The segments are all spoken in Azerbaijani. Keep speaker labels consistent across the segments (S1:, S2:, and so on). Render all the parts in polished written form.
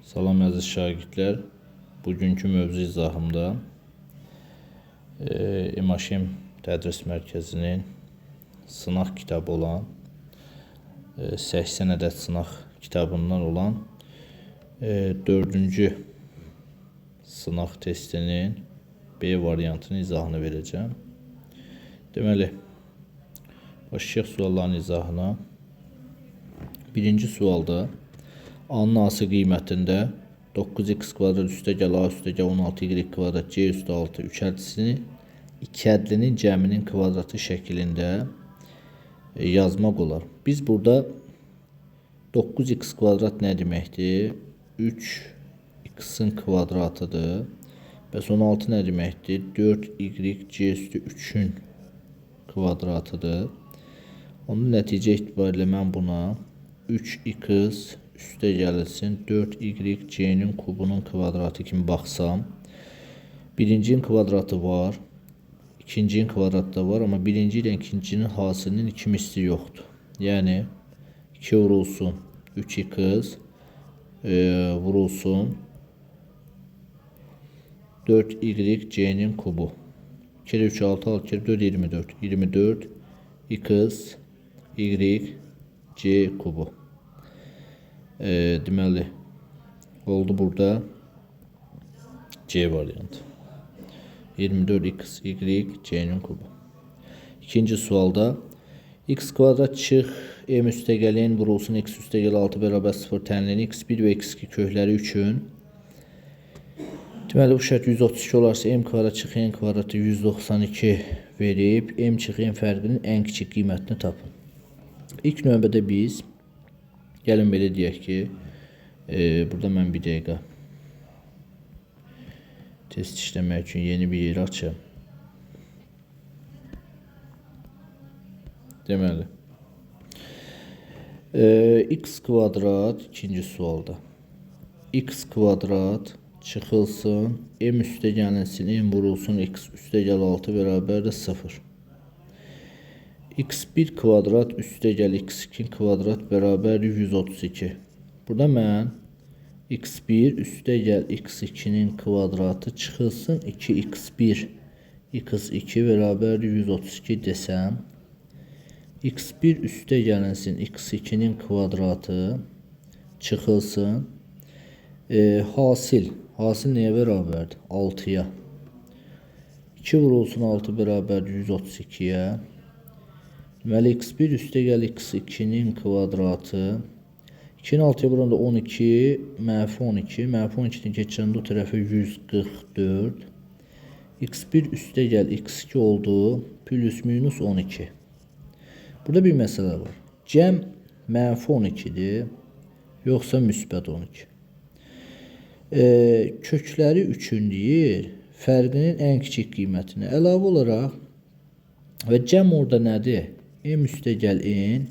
S1: Salam əziz şagirdlər. Bugünkü mövzu izahımda İMAŞEM Tədris Mərkəzinin sınaq kitabı olan 80 ədəd sınaq kitabından olan 4-cü sınaq testinin B variantının izahını verəcəm. Deməli, başlayaq sualların izahına. Birinci sualda A-nın A-sı qiymətində 9x kvadrat üstəgəl A üstəgəl 16y kvadrat C üstə 6 ikədlinin cəminin kvadratı şəklində yazmaq olar. Biz burada 9x kvadrat nə deməkdir? 3x-in kvadratıdır. Bəs 16 nə deməkdir? 4y C üstü 3-ün kvadratıdır. Onun nəticə etibarilə mən buna 3x üstə gəlilsin 4y c'nin kubunun kvadratı kimi baxsam, birincinin kvadratı var, ikincinin kvadratı da var, amma birinci ilə ikincinin hasilinin 2 misli yoxdur. Yəni 2 vurulsun 3x vurulsun 4y c'nin kubu. 2 kere 3 6 6 kere 4 24. 24 x y c kubu. Deməli, oldu burada C variantı. 24x y c'nin kubu. İkinci sualda x kvadrat çıx m üstəgəlin vurulsun x üstəgəl 6 bərabər 0 tənlini x1 və x2 kökləri üçün. Deməli, bu şərt 132 olarsa m kvadrat çıx n kvadratı 192 verib m çıx n fərqinin ən kiçik qiymətini tapın. İlk növbədə biz gəlin belə deyək ki, burada mən bir dəqiqə test işləmək üçün yeni bir yer açım. Deməli, x kvadrat ikinci sualda x kvadrat çıxılsın, m üstə gəlinsin, m vurulsun, x üstə gəl 6 bərabər də 0. x1 kvadrat üstəgəl x2 kvadrat bərabər 132. Burada mən x1 üstəgəl x2'nin kvadratı çıxılsın 2x1 x2 bərabər 132 desəm, x1 üstəgəlinsin x2'nin kvadratı çıxılsın hasil nəyə bərabərdir? 6'ya. 2 vurulsun 6 bərabər 132'yə. Deməli, x1 üstəgəl x2'nin kvadratı 2'nin 6'ya buranda 12 mənfi 12 mənfi 12'nin keçəndə o tərəfə 144 x1 üstəgəl x2 oldu plus minus 12. Burada bir məsələ var. Cəm mənfi 12'dir yoxsa müsbət 12. Kökləri 3'ün deyir, fərqinin ən kiçik qiymətini əlavə olaraq və cəm orada nədir? M üstəgəl n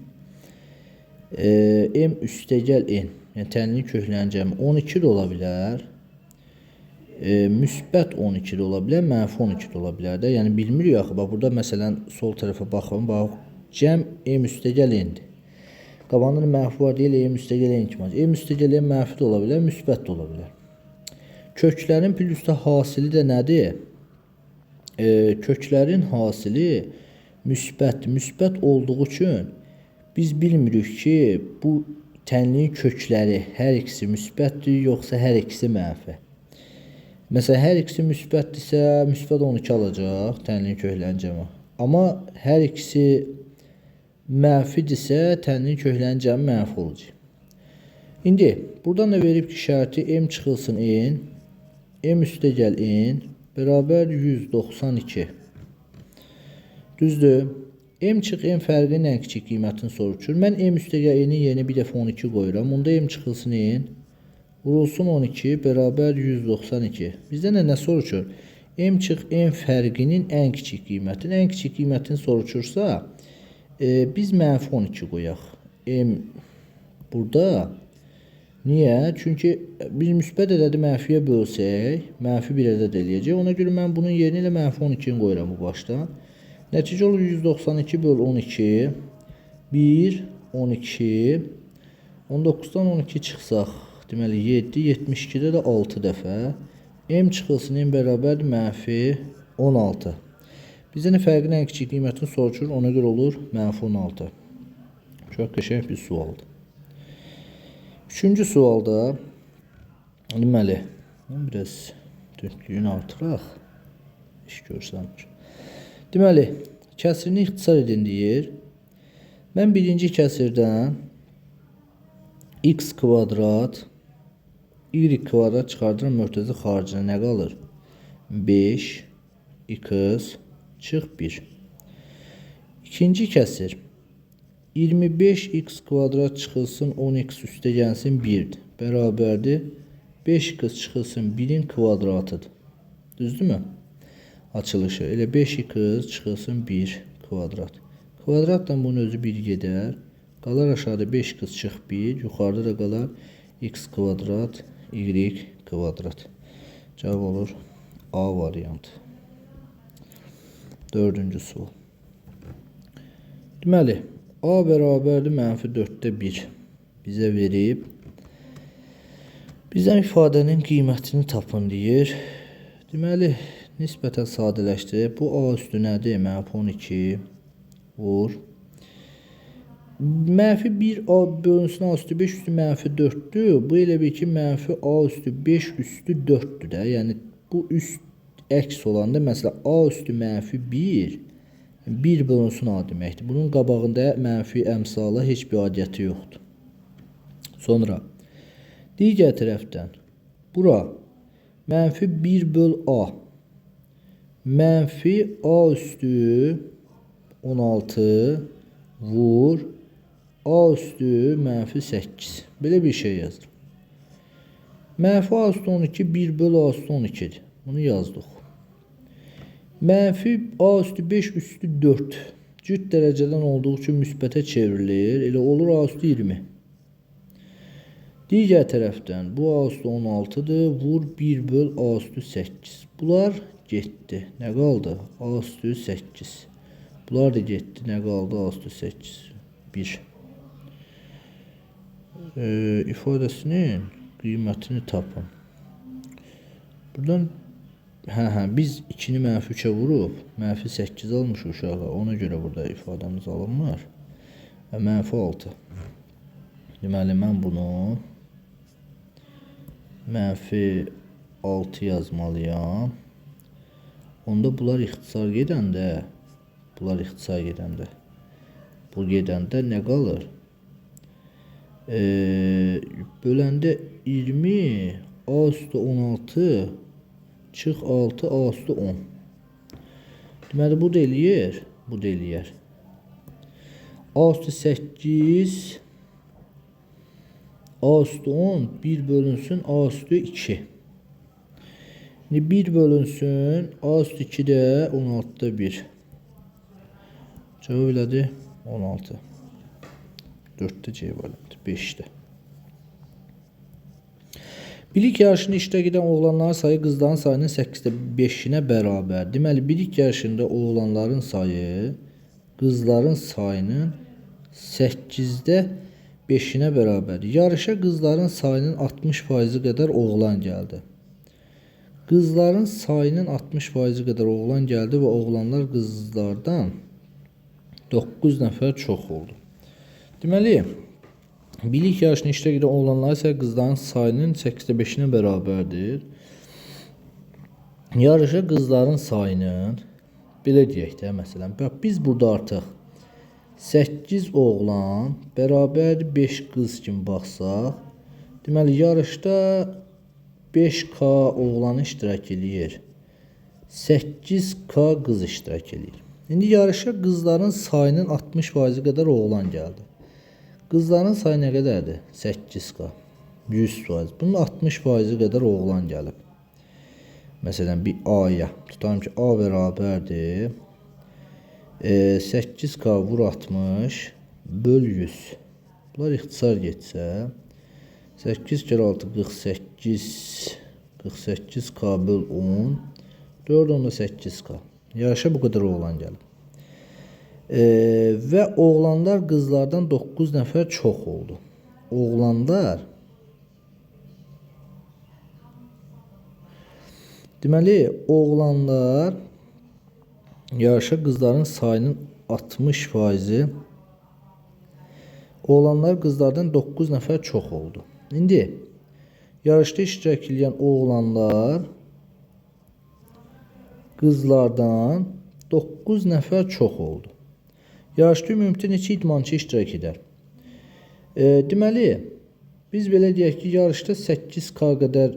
S1: m üstəgəl n, yəni tənlinin köklərinin cəmi 12 də ola bilər, müsbət 12 də ola bilər, mənfi 12 də ola bilər də. Yəni bilmirik axı. Bax burada məsələn sol tərəfə baxın. Bax cəm m üstəgəl n-dir. Qabağında mənfi var deyil, m üstəgəl n kimi. M üstəgəl n mənfi də ola bilər, müsbət də ola bilər. Köklərin plusda hasili də nədir? Köklərin hasili müsbət olduğu üçün biz bilmirik ki, bu tənliyin kökləri hər ikisi müsbətdir, yoxsa hər ikisi mənfi. Məsələn, hər ikisi müsbətdirsə, müsbət 12 alacaq tənliyin köklərinin cəmi. Amma hər ikisi mənfidirsə, tənliyin köklərinin cəmi mənfi olacaq. İndi, buradan da verib ki, şərti m çıxılsın n, m üstəgəl n bərabər 192. Düzdür. M çıx n fərqinin ən kiçik qiymətini soruşur. Mən m üstəgəl n-in yerinə bir dəfə 12 qoyuram. Onda m çıxılsın n vurulsun 12 bərabər 192. Bizdən nə soruşur? M çıx n fərqinin ən kiçik qiymətini. Ən kiçik qiymətini soruşursa, biz mənfi 12 qoyaq. M burada. Niyə? Çünki biz müsbət ədədi mənfiyə bölsək, mənfi bir ədəd eləyəcək. Ona görə mən bunun yerinə ilə mənfi 12'ni qoyuram bu başdan. Nəticə olur 192 böl 12 1 12 19'dan 12 çıxsaq Deməli 7, 72-də də 6 dəfə. M çıxılsın M bərabərdir -16. Bizdən fərqin ən kiçik qiymətini soruşur. Ona görə olur -16. Çox qəşəng bir sualdır. Üçüncü sualda deməli biraz düzlüyünü artıraq. İş görsənmir. Deməli, kəsirini ixtisar edin deyir. Mən birinci kəsirdən x kvadrat y kvadrat çıxardıram mötərizə xaricinə nə qalır? 5 x çıx 1. İkinci kəsir 25x kvadrat çıxılsın 10x üstə gəlsin 1-dir. Bərabərdir 5x çıxılsın 1-in kvadratıdır. Düzdürmü? Açılışı. Elə 5x çıxılsın 1 kvadrat. Kvadratdan bunun özü 1 gedər. Qalar aşağıda 5x çıx 1. Yuxarıda da qalar x kvadrat y kvadrat. Cavab olur A variantı. Dördüncü sual. Deməli, A bərabərdir -4-də 1 bizə verib. Bizdən ifadənin qiymətini tapın deyir. Deməli, nisbətən sadələşdirib. Bu A üstü nədir? -12 vur. -1 A bölünsün A üstü 5 üstü -4'dür. Bu elə bir ki, -A üstü 5 üstü 4'dür də. Yəni, bu üst əks olanda, məsələn, A üstü -1 1 bölünsün A deməkdir. Bunun qabağında mənfi əmsala heç bir adiyyəti yoxdur. Sonra digər tərəfdən bura -1 böl A -A üstü 16 vur A üstü -8. Belə bir şey yazırım. -A üstü 12 1 böl A üstü 12'dir. Bunu yazdıq. -A üstü 5 üstü 4 cüt dərəcədən olduğu üçün müsbətə çevrilir. Elə olur A üstü 20. Digər tərəfdən bu A üstü 16'dır. Vur 1 böl A üstü 8. Bunlar getdi. Nə qaldı? A üstü 8. Bunlar da getdi. Nə qaldı? A üstü 8. 1. İfadəsinin qiymətini tapın. Buradan biz 2'ni -3'e vurub -8 almışıq uşaqlar. Ona görə burada ifadəmiz alınmır. -6. Deməli mən bunu -6 yazmalıyam. Onda bunlar ixtisar gedəndə bu gedəndə nə qalır? Böləndə 20 A üstü 16 çıx 6 A üstü 10. Deməli bu da eləyər. A üstü 8 A üstü 10 1 bölünsün A üstü 2. Şimdi 1 bölünsün A üstü 2'də 16'da 1. Cevap elədi 16. 4'te C variantı 5'te. Bilik yarışında iştirak edən oğlanların sayı qızların sayının 8'də 5'inə bərabər. Deməli, bilik yarışında oğlanların sayı qızların sayının 8'də 5'inə bərabər. Yarışa qızların sayının 60% qədər oğlan gəldi. Qızların sayının 60% qədər oğlan gəldi və oğlanlar qızlardan 9 nəfər çox oldu. Deməli, bilik yarışına iştirak edən oğlanlar isə qızların sayının 8'də 5'inə bərabərdir. Yarışa qızların sayının belə deyək də, məsələn, biz burada artıq 8 oğlan bərabərdir 5 qız kimi baxsaq, deməli, yarışda 5K oğlan iştirak edir. 8K qız iştirak edir. İndi yarışa qızların sayının 60% qədər oğlan gəldi. Qızların sayı nə qədərdir? 8K. 100%. Bunun 60% qədər oğlan gəlib. Məsələn, bir A'ya. Tutalım ki, A bərabərdir. 8K vur 60 böl 100. Bunlar ixtisar getsə. 8 kere 6 48. 48K böl 10. 4 onda 8K. Yarışa bu kadar oğlan gəlib. Və oğlanlar qızlardan 9 nəfər çox oldu. Oğlanlar Deməli, oğlanlar yarışa qızların sayının 60%, oğlanlar qızlardan 9 nəfər çox oldu. İndi yarışda iştirak edən oğlanlar qızlardan 9 nəfər çox oldu. Yarışda ümumilikdə neçə idmançı iştirak edər? Deməli, biz belə deyək ki, yarışda 8K qədər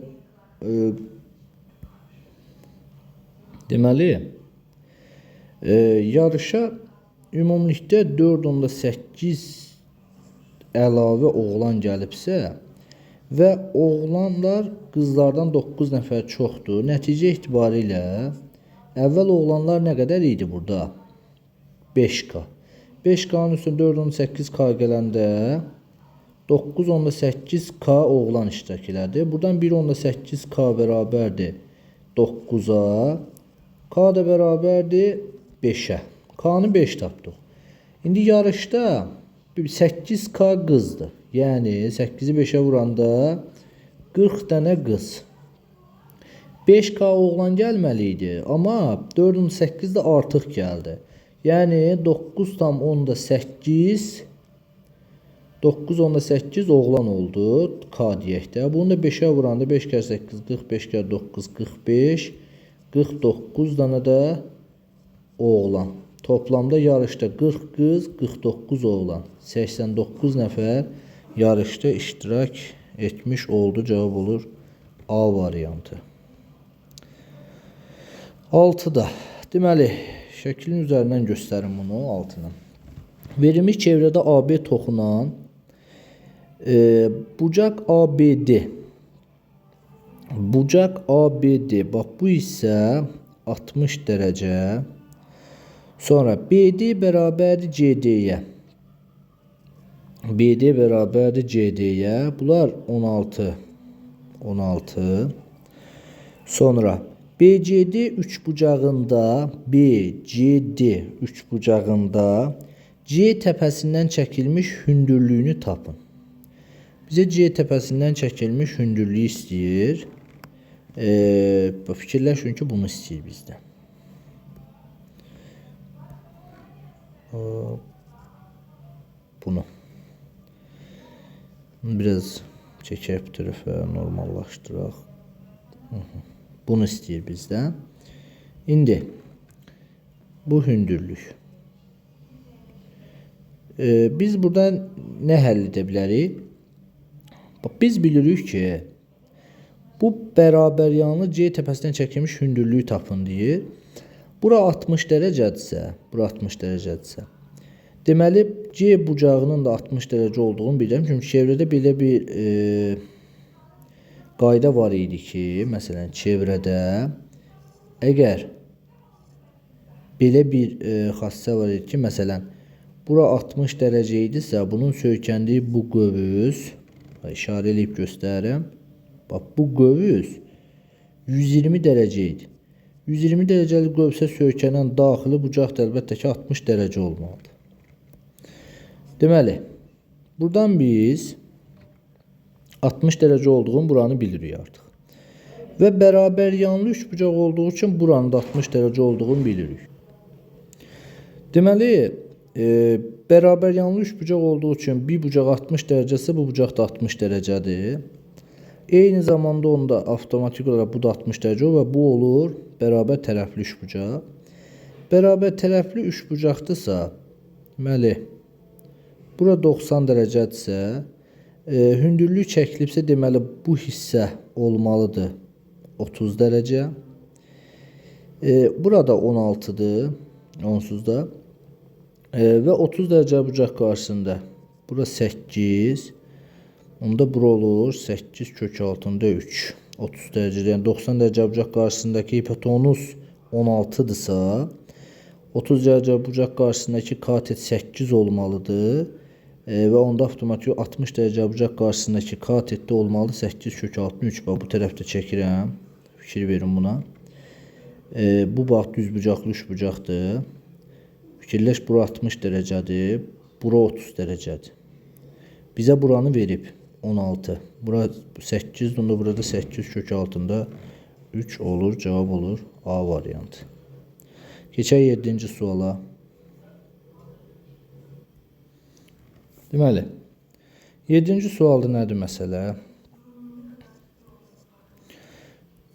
S1: deməli, yarışa ümumilikdə 4.8 əlavə oğlan gəlibsə və oğlanlar qızlardan 9 nəfər çoxdur. Nəticə etibarilə əvvəl oğlanlar nə qədər idi burada? 5K. 5K'nın üstündə 4.8K gələndə 9.8K oğlan iştirak elədi. Buradan 1.8K bərabərdir 9'a. K da bərabərdir 5'ə. K'nı 5 tapdıq. İndi yarışda 8K qızdır. Yəni 8'i 5'ə vuranda 40 dənə qız. 5K oğlan gəlməli idi, amma 4.8 də artıq gəldi. Yəni 9,8 9,8 oğlan oldu. K deyək də. Bunu da 5'ə vuranda 5 kere 8 40, 5 kere 9 45, 49 dənə də oğlan. Toplamda yarışda 40 qız, 49 oğlan. 89 nəfər yarışda iştirak etmiş oldu. Cavab olur A variantı. 6'da. Deməli, şəklin üzərindən göstərin bunu 6-nı. Verilmiş çevrədə AB toxunan bucaq ABD. Bucaq ABD. Bax bu isə 60 dərəcə. Sonra BD bərabərdir CD-yə. BD bərabərdir CD-yə. Bunlar 16. 16. Sonra BCD üçbucağında C təpəsindən çəkilmiş hündürlüyünü tapın. Bizə C təpəsindən çəkilmiş hündürlüyü istəyir. Fikirləşin ki, bunu istəyir bizdən. Bunu biraz çəkək bu tərəfə, normallaşdıraq. Bunu istəyir bizdən. İndi bu hündürlük. Biz buradan nə həll edə bilərik? Biz bilirik ki, bu bərabər yanlı C təpəsindən çəkilmiş hündürlüyü tapın deyir. Bura 60 dərəcədirsə, bura 60 dərəcədirsə, deməli C bucağının da 60 dərəcə olduğunu bilirəm. Çünki çevrədə belə bir qayda var idi ki, məsələn, çevrədə əgər belə bir xassə var idi ki, məsələn, bura 60 dərəcə idisə, bunun söykəndiyi bu qövüz, işarə edib göstərirəm. Bax, bu qövüz 120 dərəcə idi. 120 dərəcəli qövsə söykənən daxili bucaq da əlbəttə ki 60 dərəcə olmalıdır. Deməli, buradan biz 60 dərəcə olduğunu buranı bilirik artıq. Və bərabər yanlı üçbucaq olduğu üçün buranın da 60 dərəcə olduğunu bilirik. Deməli, bərabər yanlı üçbucaq olduğu üçün bir bucaq 60 dərəcəsə bu bucaq da 60 dərəcədir. Eyni zamanda onda avtomatik olaraq bu da 60 dərəcə və bu olur bərabər tərəfli üçbucaq. Bərabər tərəfli üçbucaqdırsa, deməli, bura 90 dərəcədirsə, hündürlük çəkilibsə, deməli, bu hissə olmalıdır 30 dərəcə. Burada 16'dır, onsuz da. Və 30 dərəcə bucaq qarşısında. Bura 8. Onda bura olur 8 kök altında 3. 30 dərəcə, yəni 90 dərəcə bucaq qarşısındakı hipotenuz 16'dırsa, 30 dərəcə bucaq qarşısındakı katet 8 olmalıdır. Və onda avtomatik 60 dərəcə bucaq qarşısındakı katette olmalı 8 kök altında 3. Bax, bu tərəfdə çəkirəm. Fikir verin buna. Bu bax düz bucaqlı üçbucaqdır. Fikirləş, bura 60 dərəcədir. Bura 30 dərəcədir. Bizə buranı verib 16. Bura 8, onda burada 8 kök altında 3 olur. Cevab olur A variantı. Keçək 7-ci suala. Deməli, 7-ci sualda nədir məsələ?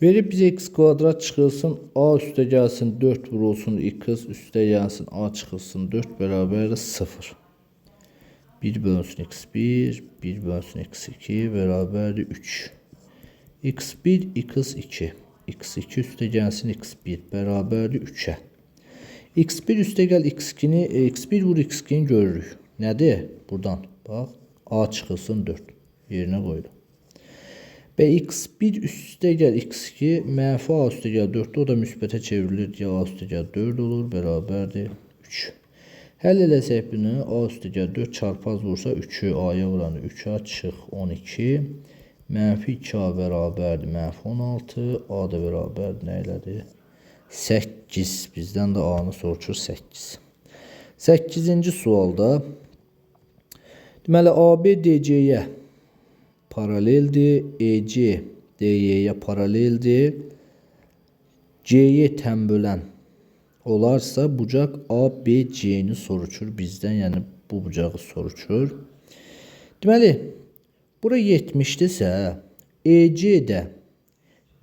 S1: Verib bizə x kvadrat çıxılsın, a üstə gəlsin 4 vurulsun x üstə gəlsin a çıxılsın 4 bərabərdir 0. 1 bölünsün x1, 1 bölünsün x2 bərabərdir 3. x1, x2. x2 üstə gəlsin x1 bərabərdir 3-ə. x1 üstə gəl x2-ni, x1 vur x2-ni görürük. Nədir? Buradan, bax, a çıxılsın 4. Yerinə qoyulur. Və x1 üstə gəl x2, mənfi a üstə gəl 4-də, o da müsbətə çevrilir. Ya a üstə gəl 4 olur, bərabərdir 3. Həll eləsək bunu, a üstə gəl 4 çarpaz vursa 3-ü a-ya vuranı 3a çıx 12. Mənfi 2a bərabərdir, mənfi 16. A da bərabərdir, nə elədir? 8. Bizdən də a-nı soruşur 8. 8-ci sualda, deməli, AB DC-yə paraleldir, EC DY-yə paraleldir, C-yə tənbölən olarsa, bucaq ABC-ni soruşur bizdən, yəni bu bucağı soruşur. Deməli, bura 70-dirsə, EC də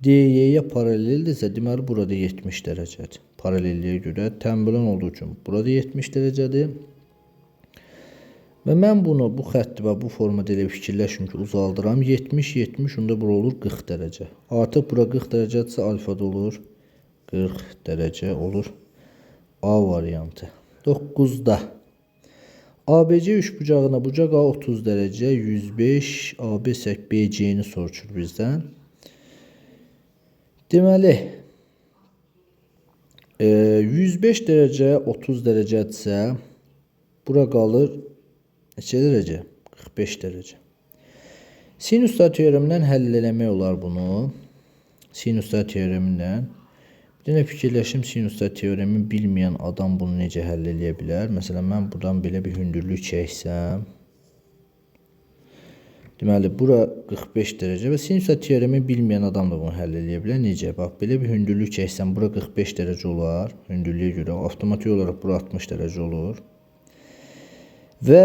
S1: DY-yə paraleldirsə, deməli, burada 70 dərəcədir. Paralelliyə görə tənbölən olduğu üçün burada 70 dərəcədir. Və mən bunu, bu xətti və bu formada elə fikirləşim ki, uzaldıram. 70, 70, onda bura olur 40 dərəcə. Artıq bura 40 dərəcədirsə, alfada olur 40 dərəcə olur A variantı. 9-da ABC üçbucağına bucaq A 30 dərəcə, 105, AB BC-ni soruşur bizdən. Deməli, 105 dərəcə 30 dərəcədirsə, bura qalır neçə dərəcə? 45 dərəcə. Sinuslar teoremindən həll eləmək olar bunu. Sinuslar teoremindən. Bir dənə fikirləşim, sinuslar teoremi bilməyən adam bunu necə həll eləyə bilər? Məsələn, mən buradan belə bir hündürlük çəksəm. Deməli, bura 45 dərəcə və sinuslar teoremi bilməyən adam da bunu həll eləyə bilər. Necə? Bax, belə bir hündürlük çəksəm, bura 45 dərəcə olar. Hündürlüyə görə avtomatik olaraq bura 60 dərəcə olur. Və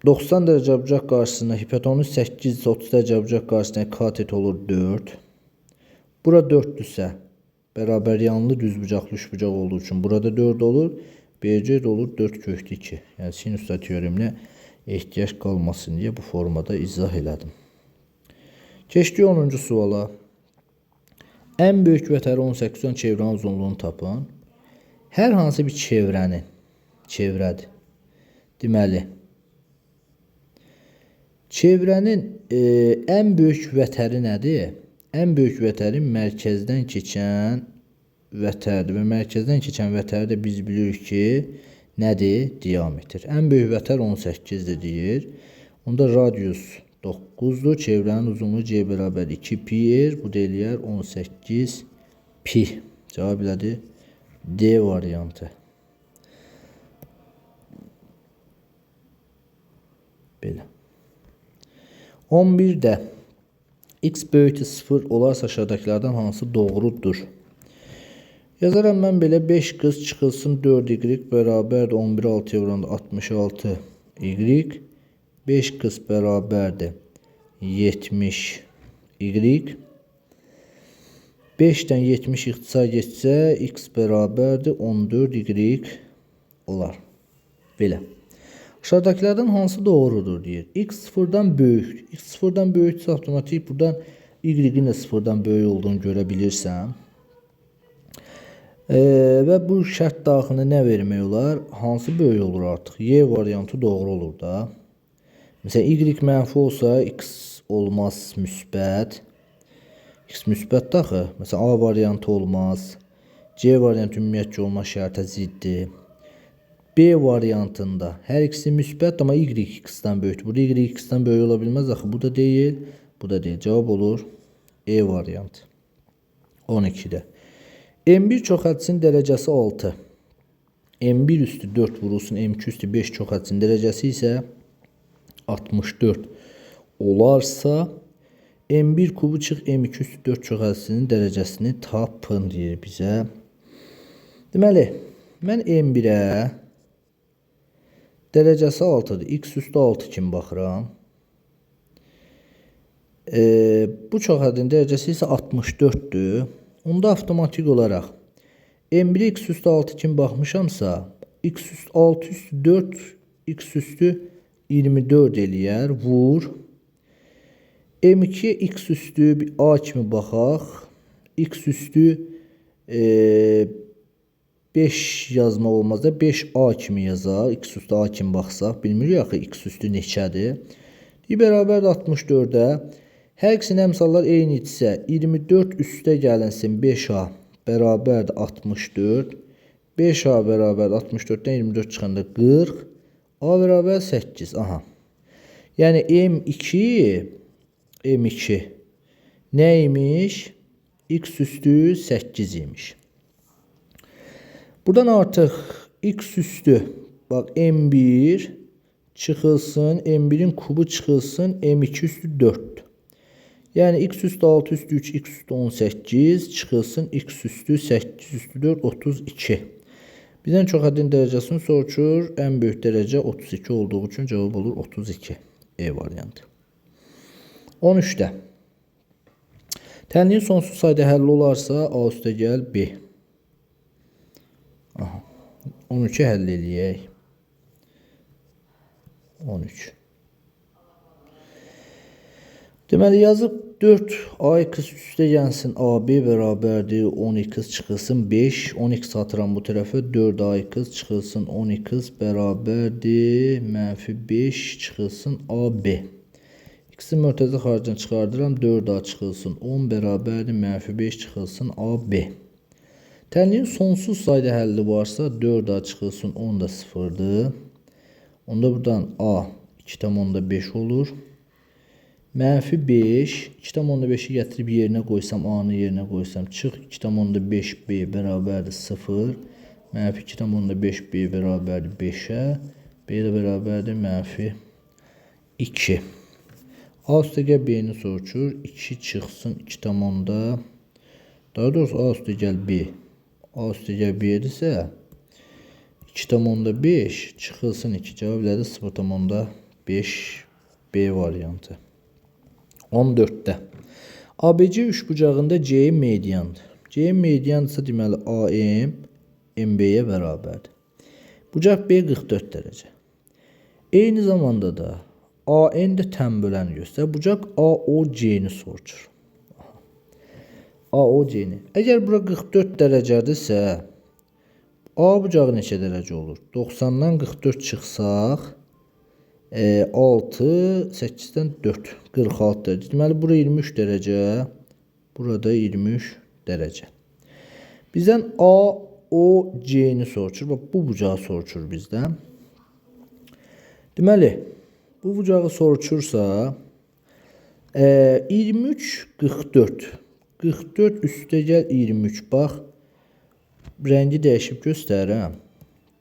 S1: 90 dərəcə bucaq qarşısına hipotenüs 8, 30 dərəcə bucaq qarşısına katet olur 4. Bura 4-dürsə, bərabər yanlı düzbucaqlı üçbucaq olduğu üçün burada 4 olur. BC də olur 4 kökdə 2. Yəni sinuslar teoreminə ehtiyac qalmasın deyə bu formada izah elədim. Keçdik 10-cu suala. Ən böyük vətəri 18 çevrənin uzunluğunu tapın. Hər hansı bir çevrədir. Deməli, çevrənin ən böyük vətəri nədir? Ən böyük vətəri mərkəzdən keçən vətərdir və mərkəzdən keçən vətəri də biz bilirik ki, nədir? Diametr. Ən böyük vətər 18-dir deyir. Onda radius 9-dur. Çevrənin uzunluğu C bərabər 2 pi r. Bu da eləyər 18 pi. Cavab elədir D variantı. Belə. 11-də x böyükdür 0 olarsa aşağıdakilərdən hansı doğrudur? Yazaram mən belə 5 qız çıxılsın 4y bərabərdir 11 6-ya vuranda 66 y. 5 qız bərabərdir 70 y. 5-dən 70 ixtisar geçsə x bərabərdir 14 y olar. Belə. Aşağıdakilərdən hansı doğrudur deyir. X sıfırdan böyükdür. X sıfırdan böyükdürsə avtomatik buradan y-in də sıfırdan böyük olduğunu görə bilirsən. Və bu şərt daxilində nə vermək olar? Hansı böyük olur artıq? Y variantı doğru olur da. Məsələn, y mənfi olsa x olmaz müsbət. X müsbət daxı. Məsələn, A variantı olmaz. C variantı ümumiyyətcə olmaz, şərtə ziddir. B variantında hər ikisi müsbət, amma y x-dən böyükdür. Burada y x-dən böyük ola bilməz axı. Bu da deyil, bu da deyil. Cavab olur E variantı. 12-də. M1 çoxhədisinin dərəcəsi 6. M1 üstü 4 vurulsun, M2 üstü 5 çoxhədisinin dərəcəsi isə 64 olarsa, M1 kubu çıx M2 üstü 4 çox əssinin dərəcəsini tapın deyir bizə. Deməli, mən M1-ə dərəcəsi 6-dır. X üstü 6 kimi baxıram. Bu çox ədin dərəcəsi isə 64-dür. Onda avtomatik olaraq M1 X üstü 6 kimi baxmışamsa, X üstü 6 üstü 4, X üstü 24 eləyər. Vur. M2 X üstü A kimi baxaq. X üstü 5 yazmaq olmaz da 5A kimi yazaq. X üstü A kimi baxsaq. Bilmirik axı X üstü neçədir. Bərabər 64-ə. Hər ikisinin əmsallar eynidirsə 24 üstə gəlinsin 5A bərabərdir 64. 5A bərabər 64-dən 24 çıxanda 40. A bərabər 8. Aha. Yəni M2 neymiş? X üstü 8 imiş. Buradan artıq X üstü bak M1 çıxılsın, M1'in kubu çıxılsın, M2 üstü 4. Yəni X üstü 6 üstü 3, X üstü 18 çıxılsın, X üstü 8 üstü 4, 32. Bizdən çox ədin dərəcəsini soruşur. Ən böyük dərəcə 32 olduğu üçün cavab olur 32. E variantı. 13'də. Tənliyin sonsuz sayda həlli olarsa A üstə gəl B. Aha. 13'ü həll eləyək. 13. Deməli yazıb 4 AX üstə gəlsin AB bərabərdir 10x çıxılsın 5. 10x atıram bu tərəfə 4 AX çıxılsın 10x bərabərdir -5 çıxılsın AB. X'in mörtəzə xaricini çıxardıram 4A çıxılsın 10 bərabərdir -5 çıxılsın AB. Tənliyin sonsuz sayda həlli varsa 4A çıxılsın 10 da 0'dır. Onda buradan A 2,5 olur. -5 2,5'i gətirib yerinə qoysam A'nı yerinə qoysam çıx 2,5B bərabərdir 0. -2,5B bərabərdir 5'ə. B də bərabərdir -2. A üstə gəl B'ni soruşur. 2 çıxsın 2,5. Daha doğrusu A üstə gəl B. A üstə gəl B'dirsə 2,5 çıxılsın 2 cavab elədi 0,5 B variantı. 14'də. ABC üçbucağında C mediandır. C mediandırsa deməli AM MB'yə bərabərdir. Bucaq B 44 dərəcə. Eyni zamanda da AN də tənböləni göstərir. Bucaq AOC'ni soruşur. AOC'ni. Əgər bura 44 dərəcədirsə A bucağı neçə dərəcə olur? 90'dan 44 çıxsaq 6, 8'dən 4, 46 dərəcə. Deməli, bura 23 dərəcə, burada 23 dərəcə. Bizdən AOC'ni soruşur. Bax, bu bucağı soruşur bizdən. Deməli, bu bucağı soruşursa 23, 44. 44 üstə gəl 23. Bax, rəngi dəyişib göstərirəm.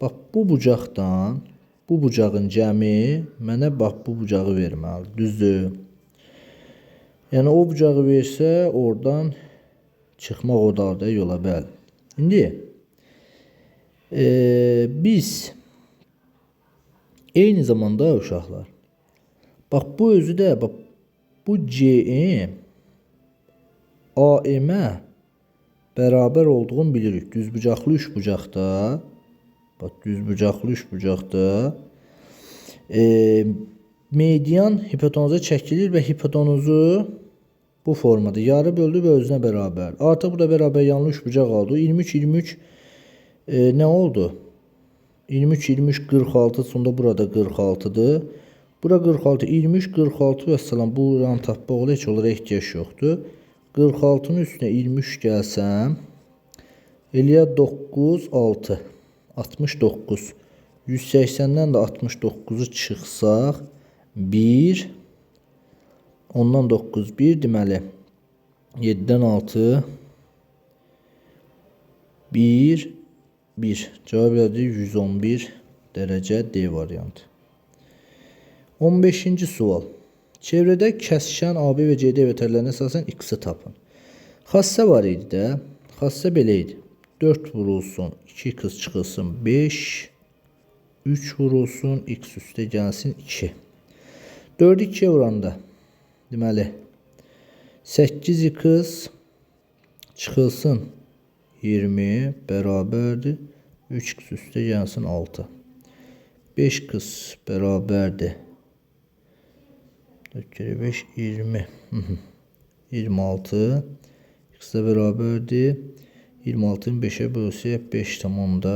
S1: Bax, bu bucaqdan bu bucağın cəmi mənə bax bu bucağı verməlidir. Düzdür? Yəni o bucağı versə oradan çıxmaq olardı yola bəli. İndi biz eyni zamanda uşaqlar bax bu özü də bax bu CM AM-ə bərabər olduğunu bilirik. Düzbucaqlı üçbucaqda bax düzbucaqlı üçbucaqda median hipotenuza çəkilir və hipotenuzu bu formada yarı böldü və özünə bərabər. Artıq burada bərabər yanlı üçbucaq oldu. 23 23 nə oldu? 23 23 46 sonda burada 46'dır. Bura 46 23 46 və salam buranı tapmaq olar heç olara ehtiyac yoxdur. 46'nın üstünə 23 gəlsəm eləyə 9 6 69. 180'dən də 69'u çıxsaq 1 ondan 9 1 deməli 7'dən 6 1 1 cavab elədi 111 dərəcə D variantı. 15-ci sual. Çevrede kəsişən AB və CD vektorlarına əsasən x-i tapın. Xassə var idi də. Xassə belə idi. 4 vurulsun, 2x çıxılsın 5, 3 vurulsun, x üstə gəlsin 2. 4'ü 2'ye vuranda deməli 8x çıxılsın 20 bərabərdir 3x üstə gəlsin 6. 5x bərabərdir 4 kere 5 20. 26 x də bərabərdir 26'ın 5'e bölsək 5 tamamda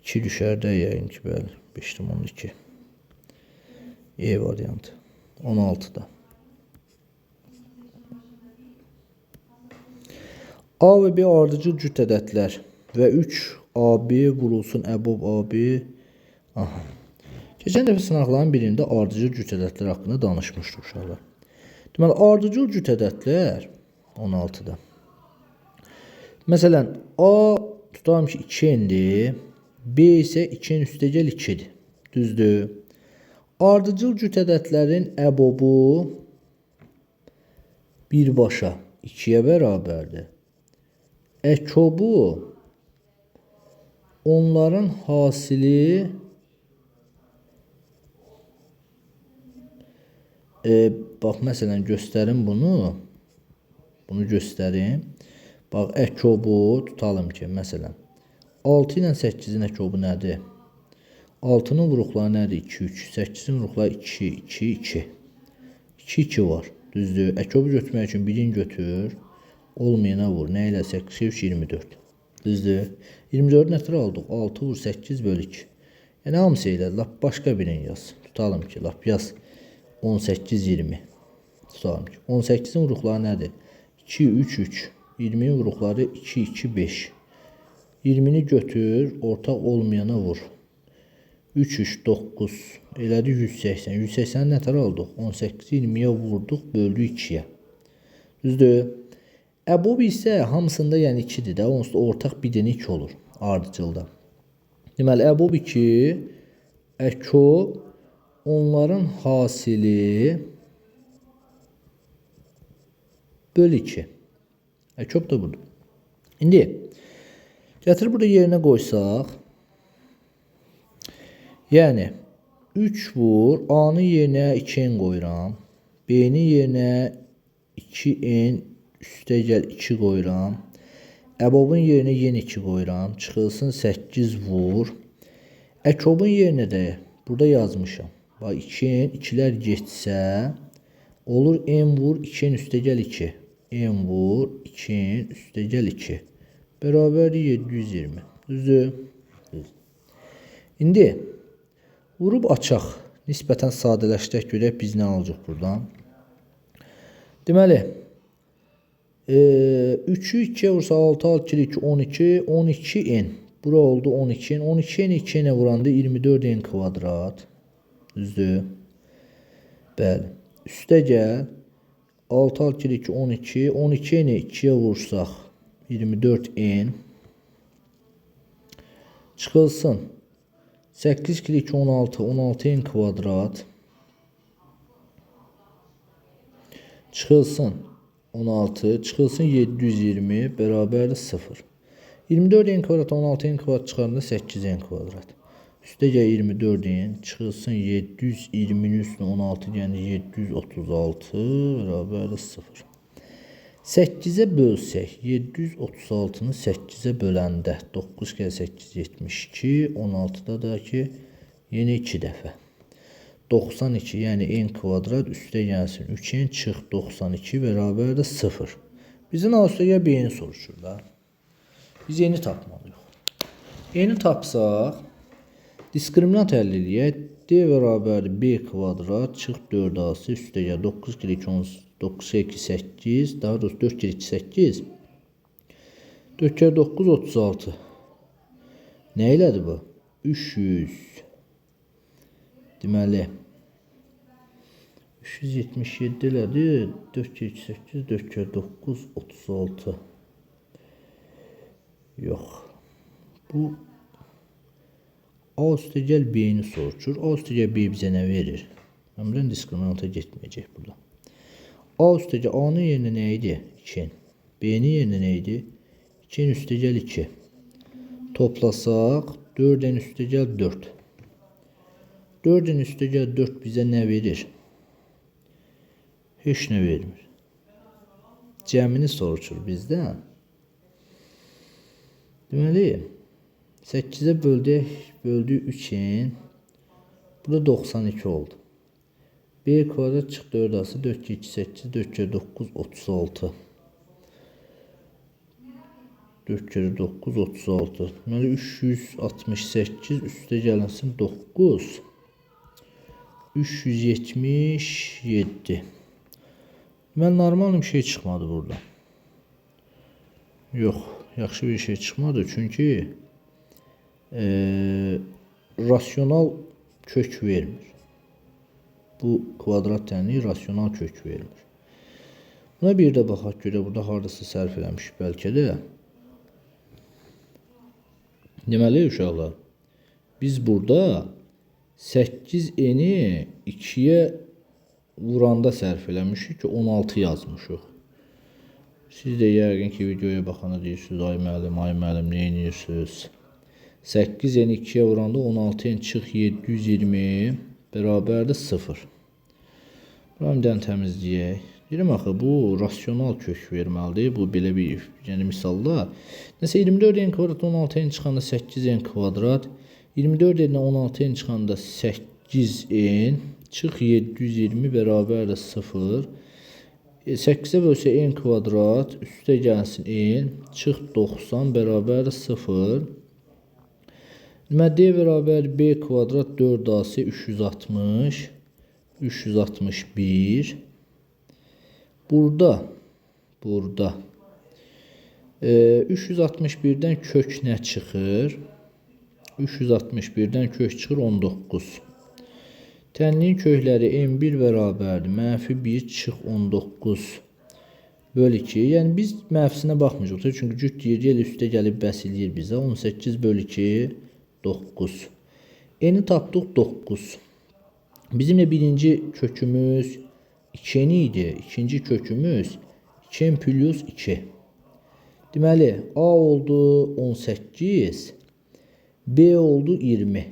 S1: 2 düşər də yəqin ki bəli 5 tamamda 2. E variantı 16'da. A ve B ardıcıl cüt ədədlər və 3 AB vurulsun əbob AB. Aha. Keçən dəfə sınaqların birində ardıcıl cüt ədədlər haqqında danışmışdıq uşaqlar. Deməli, ardıcıl cüt ədədlər 16'da. Məsələn, A tutalım ki 2n'dir, B isə 2'nin üstə gəl 2'dir. Düzdür? Ardıcıl cüt ədədlərin əbobu birbaşa 2'ye bərabərdir. Əkobu onların hasili bax məsələn göstərim bunu. Bunu göstərim. Bax əkobu tutalım ki məsələn 6 ilə 8'in əkobu nədir? 6'nın vuruqları nədir? 2, 3. 8'in vuruqları 2, 2, 2. 2, 2 var. Düzdür. Əkobu götürmək üçün birini götür. Olmayana vur. Nə ilə 8, 3, 24. Düzdür. 24 nətir aldıq? 6 vur 8 bölü 2. Yəni hamısı ilə lap başqa birini yaz. Tutalım ki lap yaz 18, 20. Tutalım ki 18'in vuruqları nədir? 2, 3, 3. 20'in vuruqları 2, 2, 5. 20'ni götür. Ortaq olmayana vur. 3, 3, 9. Elədi 180. 180 nətər aldıq? 18, 20'ye vurduq. Böldü 2'ye. Düzdür. Əbob isə hamısında yəni 2'dir də. Onsuz da ortaq birini 2 olur. Ardıcılda. Deməli, əbob 2. Əkob onların hasili bölü 2. Əkob da budur. İndi gətir burada yerinə qoysaq. Yəni 3 vur. A'nın yerinə 2n qoyuram. B'nin yerinə 2n üstə gəl 2 qoyuram. Əbobun yerinə yenə 2 qoyuram. Çıxılsın 8 vur. Əkobun yerinə də burada yazmışam. Bax 2n 2'lər getsə olur n vur 2n üstə gəl 2. N vur 2n üstə gəl 2. Bərabərdir 720. Düzdür? İndi vurub açaq. Nisbətən sadələşdirək görək biz nə alacaq buradan. Deməli 3'ü 2'ye vursa 6, 6 2, 12, 12n. Bura oldu 12n. 12n 2n'e vuranda 24n kvadrat. Düzdür? Bəli. Üstə gəl. 6, 6 2, 12. 12n'i 2'ye vursaq 24n. Çıxılsın. 8 2, 2, 16. 16n kvadrat. Çıxılsın. 16 çıxılsın 720 bərabərdir 0. 24n kvadrat 16n kvadrat çıxarında 8n kvadrat. Üstə gəl 24n çıxılsın 720'nin üstünə 16 gəlir 736 bərabərdir 0. 8'e bölsək 736'nı 8'e böləndə 9 kere 8 72 16'da da ki yeni 2 dəfə. 92 yəni n kvadrat üstə gəlsin 3n çıx 92 bərabərdir 0. Bizim üstəgə b-ni soruşur da. Biz n-i tapmalıyıq. N-i tapsaq diskriminant əldə eləyək. D bərabərdir b kvadrat çıx 4ac üstə gəl 9 kere 2 10 9 kere 2 8 daha doğrusu 4 kere 2 8 4 kere 9 36. Nə elədi bu? 300. Deməli 377 elədi. 4 kere 2 8 4 kere 9 36. Yox. Bu A üstə gəl B-ni soruşur. A üstə gəl B bizə nə verir? Əmrən diskriminanta getməyəcək burada. A üstəgəl A-nın yerinə nə idi? 2. B-nin yerinə nə idi? 2-nin üstəgəl 2. Toplasaq 4-ün üstəgəl 4. 4-ün üstəgəl 4 bizə nə verir? Heç nə vermir. Cəmini soruşur bizdən. Deməli 8-ə böldük 3-in. Burada 92 oldu. B kvadrat çıx 4 ası 4 2 8 4 kere 9 36. 4 kere 9 36. Deməli 368 üstə gəlinsin 9. 377. Deməli normal bir şey çıxmadı burada. Yox, yaxşı bir şey çıxmadı çünki rasyonal kök vermir. Bu kvadrat tənliyi rasyonal kök vermir. Buna bir də baxaq görə burada hardasa sərf eləmiş bəlkə də. Deməli uşaqlar, biz burada 8-ni 2-yə vuranda sərf eləmişik ki 16 yazmışıq. Siz də yəqin ki videoya baxana deyirsiniz ay müəllim nə edirsiniz? 8-ni 2-yə vuranda 16-ın çıx 720 bərabərdir 0. Buramdan təmizləyək. Deyirəm axı bu rasyonal kök verməlidir. Bu belə bir misalda. Nəsə 24n kvadrat 16n çıxanda 8n kvadrat. 24n 16n çıxanda 8n çıx 720 bərabərdir 0. 8-ə bölsə n kvadrat üstə gəlsin n çıx 90 bərabərdir 0. D bərabər b kvadrat 4ac 360 361. Burada 361-dən kök nə çıxır? 361-dən kök çıxır 19. Tənliyin kökləri n1 bərabərdir. -1 çıx 19 bölü 2. Yəni biz mənfisinə baxmayacaq. Çünki cüt deyir, el üstə gəlib bəs eləyir bizə. 18 bölü 2 9. N-i tapdıq 9. Bizim də birinci kökümüz 2n idi. İkinci kökümüz 2n plus 2. Deməli A oldu 18. B oldu 20.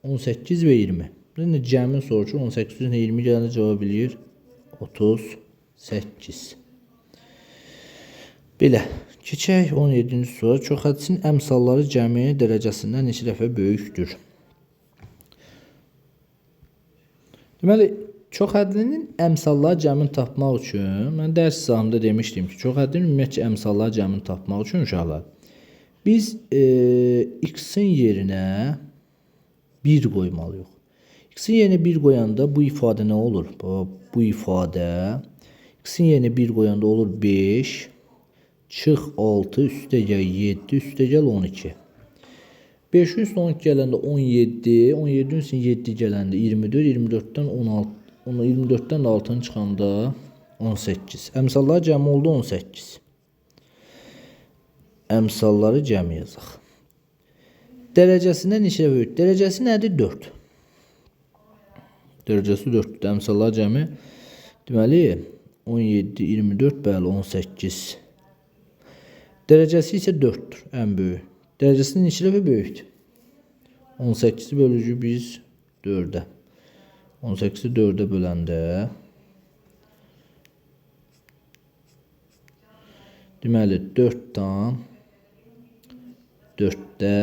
S1: 18 və 20. Burada cəmin soruşur. 18-dən 20 gələndə cavab eləyir 38. Belə. Keçək 17-ci suala. Çoxhəddisin əmsalları cəmi dərəcəsindən neçə dəfə böyükdür? Deməli, çoxhəddinin əmsalları cəmini tapmaq üçün, mən dərs izahımda demişdim ki, çoxhəddinin ümumiyyətcə əmsalları cəmini tapmaq üçün uşaqlar, biz x-in yerinə 1 qoymalıyıq. X-in yerinə 1 qoyanda bu ifadə nə olur? Bu ifadə x-in yerinə 1 qoyanda olur 5 çıx 6 üstəgəl 7 üstəgəl 12. 5-in üstə 12 gələndə 17, 17-in üstə 7 gələndə 24, 24-dən 16, 24-dən 6-nın çıxanda 18. Əmsalları cəmi oldu 18. Əmsalları cəmi yazaq. Dərəcəsində neçə böyük? Dərəcəsi nədir? 4. Dərəcəsi 4-dür. Əmsalları cəmi deməli 17, 24, bəli 18. Dərəcəsi isə 4-dür, ən böyük. Dərəcəsində neçə dəfə böyükdür? 18-i bölücü biz 4-ə. 18-i 4-ə böləndə deməli 4-dan 4-də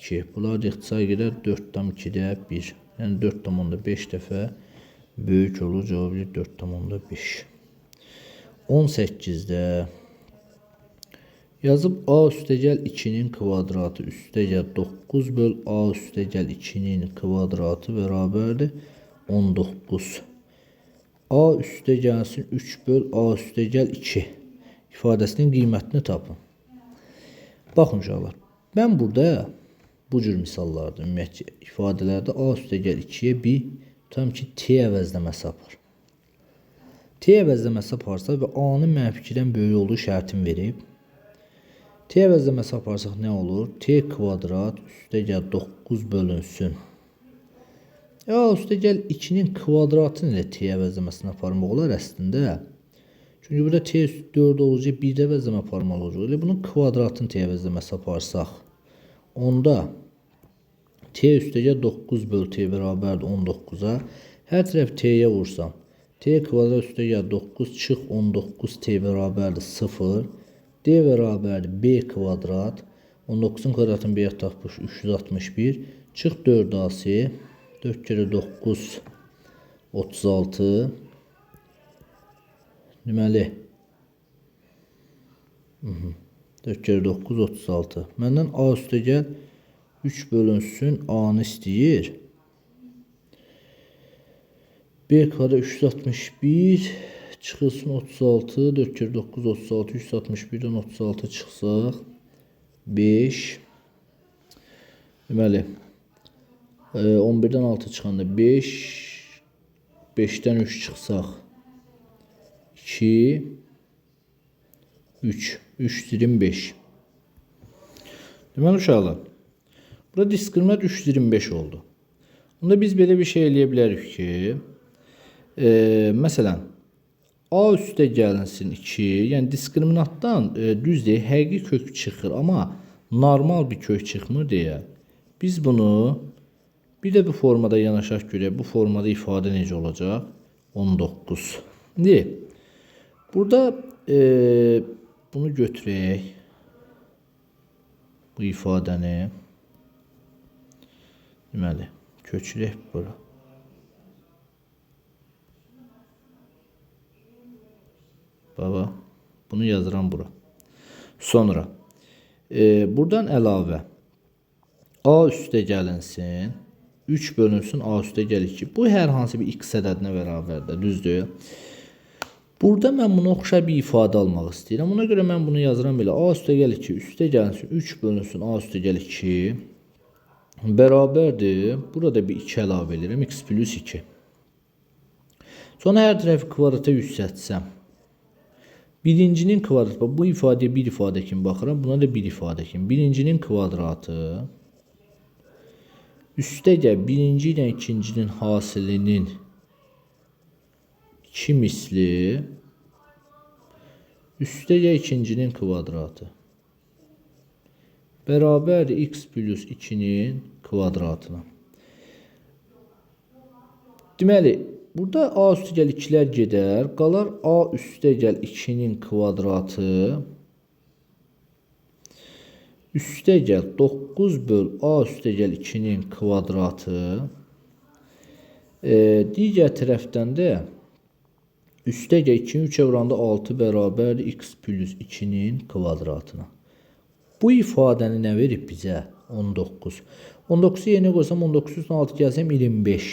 S1: 2. Bunlar da ixtisar gedər 4-dan 2-də 1. Yəni 4,5 dəfə böyük olur. Cavab 4,5. 18-də yazıb A üstəgəl 2-nin kvadratı üstəgəl 9 böl A üstəgəl 2-nin kvadratı bərabərdir 19. A üstəgəlsin 3 böl A üstəgəl 2 ifadəsinin qiymətini tapın. Baxın uşaqlar, mən burada bu cür misallarda, ümumiyyətcə ifadələrdə A üstəgəl 2-yə bir tutam ki T əvəzləməsi apar. T əvəzləməsi aparsa və A-nın -2-dən böyük olduğu şərtini verib. T əvəzləməsi aparsaq nə olur? T kvadrat üstəgəl 9 bölünsün A üstə gəl 2-nin kvadratını ilə t əvəzləməsinə aparmaq olar əslində. Çünki burada t üstü 4 olacaq, 1 də əvəzləmə aparmaq olacaq. Elə bunun kvadratını t əvəzləməsi aparsaq, onda t üstə gəl 9 böl t bərabərdir 19-a. Hər tərəf t-yə vursam, t kvadrat üstə gəl 9 çıx 19 t bərabərdir 0. D bərabərdir b kvadrat. 19-un kvadratını b tapmış 361. Çıx 4ac. 4 kere 9 36. Deməli 4 kere 9 36. Məndən a üstə gəl 3 bölünsün a-nı istəyir. B kvadrat 361 çıxılsın 36. 4 kere 9 36. 361'den 36 çıxsaq 5. Deməli 11'den 6 çıxanda 5. 5'den 3 çıxsaq 2 3 3,25. Deməli uşaqlar, burada diskriminant 3,25 oldu. Onda biz belə bir şey eləyə bilərik ki, məsələn, a üstə gəlinsin 2, yəni diskriminantdan düz deyək, həqiqi kök çıxır, amma normal bir kök çıxmır deyə. Biz bunu bir də bu formada yanaşaq görək, bu formada ifadə necə olacaq? 19. İndi burada bunu götürək, bu ifadəni, deməli, köçürək bura. Baba, bunu yazıram bura. Sonra, buradan əlavə, a üstə gəlinsin, 3 bölünsün a üstə gəl 2. Bu hər hansı bir x ədədinə bərabərdir, düzdür? Burada mən buna oxşar bir ifadə almaq istəyirəm. Ona görə mən bunu yazıram belə. A üstə gəl 2, üstə gəlinsin 3 bölünsün a üstə gəl 2 bərabərdir. Burada bir 2 əlavə edirəm. X plus 2. Sonra hər tərəfi kvadrata yüksəltsəm. Birincinin kvadratı, bu ifadəyə bir ifadə kimi baxıram. Buna da bir ifadə kimi. Birincinin kvadratı üstə gəl birinci ilə ikincinin hasilinin 2 misli üstə gəl ikincinin kvadratı bərabərdir x plus 2'nin kvadratına. Deməli, burada a üstə gəl 2'lər gedər. Qalar a üstə gəl 2'nin kvadratı üstə gəl 9 böl a üstə gəl 2'nin kvadratı. Digər tərəfdən də üstə gəl 2'nin 3'ə vuranda 6 bərabərdir x plus 2'nin kvadratına. Bu ifadəni nə verib bizə? 19. 19'u yerinə qoysam 19 üstün 6 gəlsəm 25.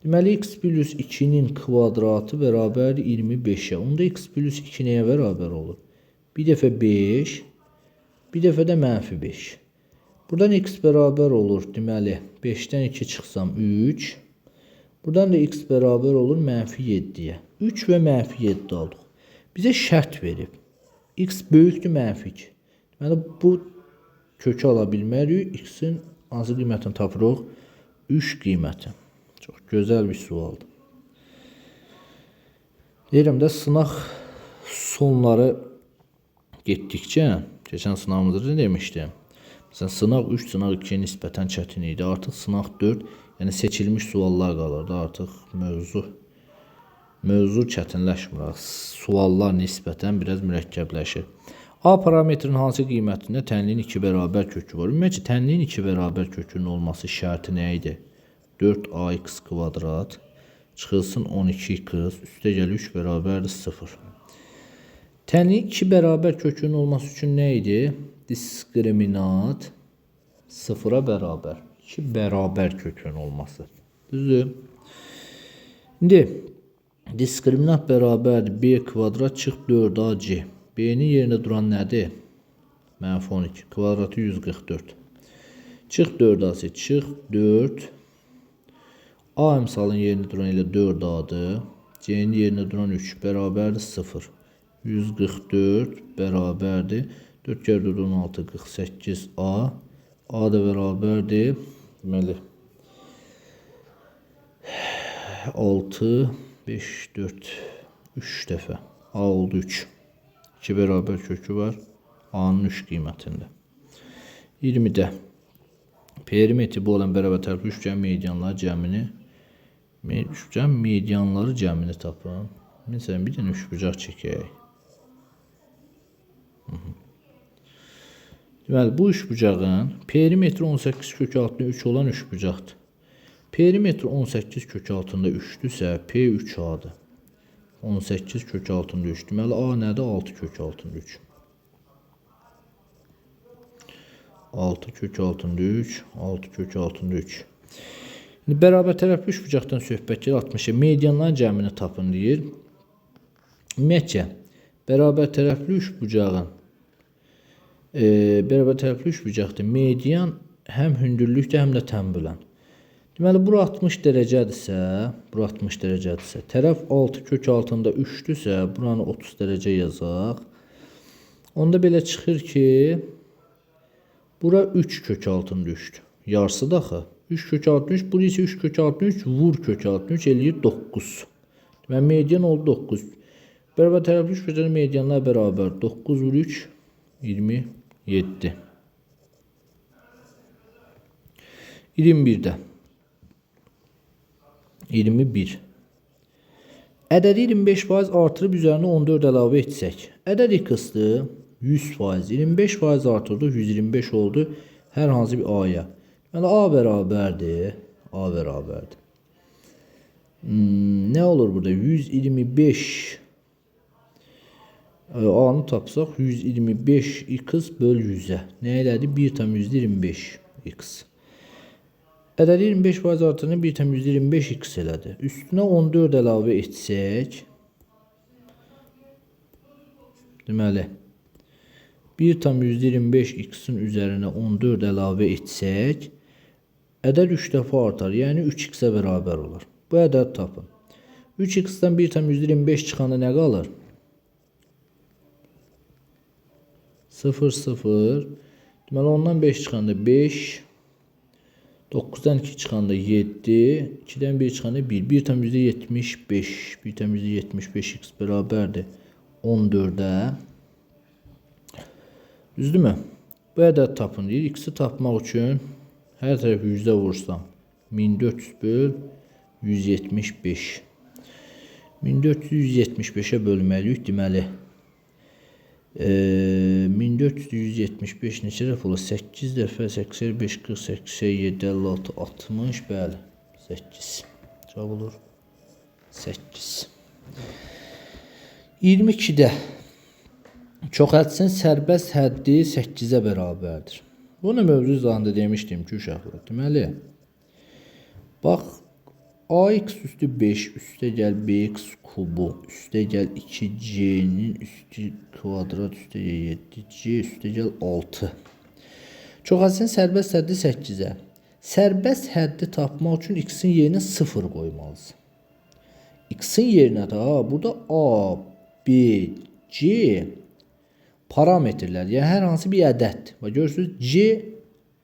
S1: Deməli x plus 2'nin kvadratı bərabərdir 25'ə. Onda x plus 2 nəyə bərabər olur? Bir dəfə 5, bir dəfə də mənfi 5. Buradan x bərabər olur. Deməli 5'dən 2 çıxsam 3. Buradan da x bərabər olur mənfi 7'yə. 3 və mənfi 7 aldıq. Bizə şərt verib. X böyükdür mənfi 2. Deməli bu kökü ala bilmərik. X'in hansı qiymətini tapırıq? 3 qiyməti. Çox gözəl bir sualdır. Deyirəm də sınaq sonları getdikcə, keçən sınavımızda demişdim. Məsələn, sınaq 3, sınaq 2'yə nisbətən çətin idi. Artıq sınaq 4, yəni seçilmiş suallar qalırdı. Artıq mövzu çətinləşmir. Suallar nisbətən biraz mürəkkəbləşir. A parametrin hansı qiymətində tənliyin 2 bərabər kökü var? Ümumiyyətlə, tənliyin 2 bərabər kökünün olması şərti nə idi? 4ax kvadrat çıxılsın 12x üstə gəl 3 bərabərdir 0. Tənliyin 2 bərabər kökünün olması üçün nə idi? Diskriminant 0'a bərabər. 2 bərabər kökünün olması. Düzdür? İndi diskriminant bərabərdir b kvadrat çıx 4ac. B-nin yerində duran nədir? Mənfi 12. Kvadratı 144. Çıx 4ac. Çıx 4. A əmsalın yerində duran elə 4a-dır. C-nin yerində duran 3 bərabərdir 0. 144 bərabərdir. 4 kere 4 16 48a. A da bərabərdir. Deməli 6, 5, 4, 3 dəfə. A oldu 3. 2 bərabər kökü var. A-nın 3 qiymətində. 20-də perimetri bu olan bərabər tərəfli üçgen medianları cəmini medianları cəmini tapın. Məsələn, bir dənə üçbucaq çəkək. Deməli, bu üçbucağın perimetri 18 kök altında 3 olan üçbucaqdır. Perimetri 18 kök altında 3'dürsə, P3A'dır. 18 kök altında 3. Deməli, A nədir? 6 kök altında 3. 6 kök altında 3, 6 kök altında 3. İndi bərabər tərəfli üçbucaqdan söhbət gedir 60-a. Medianların cəmini tapın deyir. Ümumiyyətcə, bərabər tərəfli üçbucaqdır. Median həm hündürlükdə, həm də tənbülən. Deməli, bura 60 dərəcədirsə, tərəf 6 kök altında 3'dürsə, buranı 30 dərəcə yazaq. Onda belə çıxır ki, bura 3 kök altında 3'dür. Yarısı da axı. 3 kök altında 3, bura isə 3 kök altında 3, vur kök altında 3 eləyir 9. Deməli, median oldu 9. Bərabər tərəfli üçbucağın medianlar bərabər. 9 vur 3, 27. 21'də. 21. Ədədi 25% artırıb üzərinə 14 əlavə etsək. Ədəd x-dır 100%. 25% artırdıq 125 oldu. Hər hansı bir A-ya. Yəni A bərabərdir. A bərabərdir. Nə olur burada? 125 A-nı tapsaq 125 x böl 100'ə. Nə elədi? 1/125 x. Ədədi 25% artırını 1/125 x elədi. Üstünə 14 əlavə etsək, deməli 1/125 x-in üzərinə 14 əlavə etsək, ədəd 3 dəfə artar, yəni 3x-ə bərabər olur. Bu ədəd tapın. 3x-dən 1/125 çıxanda nə qalır? 0, 0. Deməli, ondan 5 çıxanda 5. 9'dan 2 çıxanda 7. 2'dən 1 çıxanda 1. 1/75. 1/75 x bərabərdir 14'ə. Düzdürmü? Bu ədəd tapın deyir. X-i tapmaq üçün hər tərəfi 100'ə vursam 1400 böl 175. 1475'ə bölməliyik. Deməli 1475 neçə dəfə olur? 8 dəfə 85, 40, 87, 56, 60. Bəli, 8. Cavab olur 8. 22'də çoxhədsin sərbəst həddi 8'ə bərabərdir. Bunu mövzu izahında demişdim ki, uşaqlar. Deməli, bax, AX üstü 5 üstə gəl BX kubu üstə gəl 2C'nin üstü kvadrat üstə gəl 7C üstə gəl 6. Çoxhədsin sərbəst həddi 8'ə. Sərbəst həddi tapmaq üçün X-in yerinə 0 qoymalısın. X-in yerinə də burada A, B, C parametrlər, yəni hər hansı bir ədəddir. Və görürsünüz, C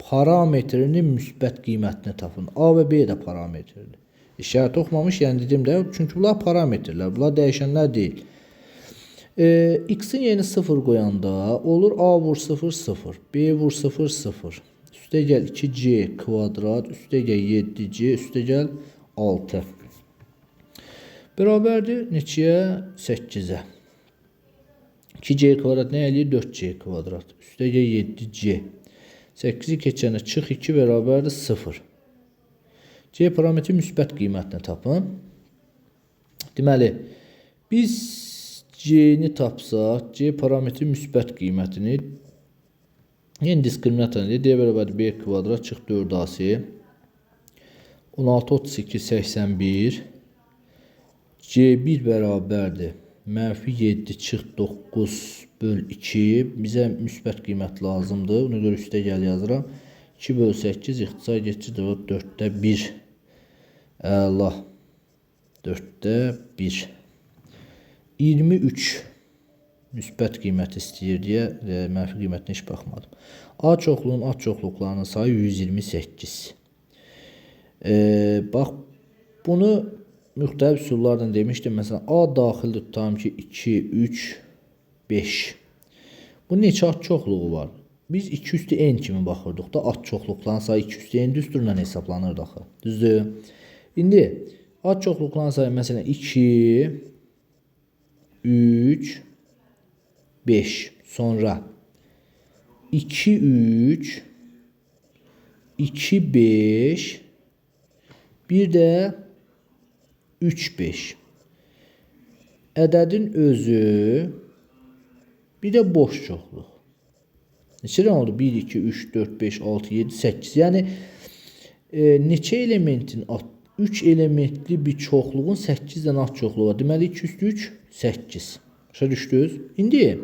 S1: parametrinin müsbət qiymətini tapın. A və B də parametrdir. İşarət oxumamış, yəni dedim də, çünki bunlar parametrlər, bunlar dəyişənlər deyil. X-in yerinə 0 qoyanda olur A vur 0, 0, B vur 0, 0. Üstə gəl 2C kvadrat, üstə gəl 7C, üstə gəl 6. Bərabərdir neçəyə? 8'ə. 2C kvadrat nə eləyir? 4C kvadrat. Üstə gəl 7C. 8'i keçənə çıx 2 bərabərdir 0. C parametri müsbət qiymətini tapın. Deməli, biz C-ni tapsaq, C parametri müsbət qiymətini yəni diskriminatorunu D bərabərdir B kvadrat çıx 4AC 16, 32, 81 C1 bərabərdir mənfi 7 çıx 9 böl 2 bizə müsbət qiymət lazımdır. Ona görə üstə gəl yazıram. 2 böl 8 ixtisar geçir 4'də 1. Əla. 4'də 1. 23 müsbət qiymət istəyir deyə mənfi qiymətinə heç baxmadım. A çoxluğun A çoxluqlarının sayı 128. Bax bunu müxtəlif üsullardan demişdim. Məsələn, A daxildir tutalım ki 2, 3, 5. Bu neçə at çoxluğu var? Biz 2 üstü n kimi baxırdıq da at çoxluqlarının sayı 2 üstü n düsturla hesablanırdı axı. Düzdür? İndi at çoxluqlarının sayı məsələn 2, 3, 5. Sonra 2, 3, 2, 5, bir də 3, 5. Ədədin özü, bir də boş çoxluq. Neçə dənə oldu? 1, 2, 3, 4, 5, 6, 7, 8. Yəni neçə elementin 3 elementli bir çoxluğun 8 dənə at çoxluğu var. Deməli 2 üstü 3, 8. Başa düşdünüz? İndi